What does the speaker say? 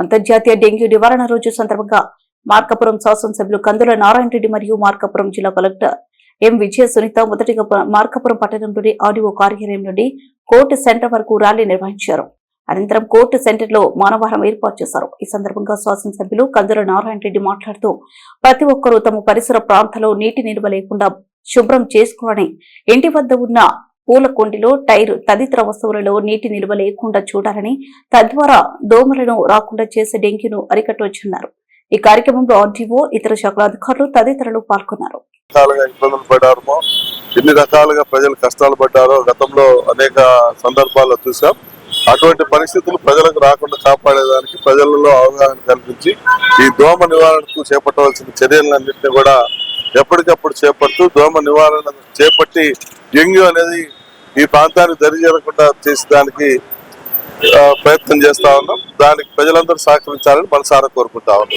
అంతర్జాతీయ డెంగ్యూ నివారణ రోజు సందర్భంగా మార్కాపురం శాసనసభ్యులు కందుల నారాయణ రెడ్డి మరియు మార్కాపురం జిల్లా కలెక్టర్ ఎం విజయ సునీత మొదటిగా మార్కాపురం పట్టణంలోని ఆర్డీఓ కార్యాలయం నుండి కోర్టు సెంటర్ వరకు ర్యాలీ నిర్వహించారు. అనంతరం కోర్టు సెంటర్ లో మానవహారం ఏర్పాటు చేశారు. ఈ సందర్భంగా శాసనసభ్యులు కందుల నారాయణ రెడ్డి మాట్లాడుతూ ప్రతి ఒక్కరూ తమ పరిసర ప్రాంతాల్లో నీటి నిల్వ లేకుండా శుభ్రం చేసుకోవాలని, ఇంటి వద్ద ఉన్న పూల కుండీలో, టైర్ తదితర వస్తువులలో నీటి నిల్వ లేకుండా చూడాలని, తద్వారా దోమలను రాకుండా చేసే డెంగ్యూను అరికట్టవచ్చన్నారు. ఈ కార్యక్రమంలో ఆర్డీఓ, ఇతర శాఖల అధికారులు తదితరులు పాల్గొన్నారు. ఇబ్బందులు పడ్డారో, ఎన్ని రకాలుగా ప్రజలు కష్టాలు పడ్డారో గతంలో అనేక సందర్భాల్లో చూసాం. అటువంటి పరిస్థితులు ప్రజలకు రాకుండా కాపాడేదానికి ప్రజలలో అవగాహన కల్పించి ఈ దోమ నివారణకు చేపట్టవలసిన చర్యలన్నింటినీ కూడా ఎప్పటికప్పుడు చేపడుతూ దోమ నివారణ చేపట్టి డెంగ్యూ అనేది ఈ ప్రాంతానికి దరిచేరకుండా చేసేదానికి ప్రయత్నం చేస్తా ఉన్నాం. దానికి ప్రజలందరూ సహకరించాలని మనసారా కోరుకుంటా ఉన్నాం.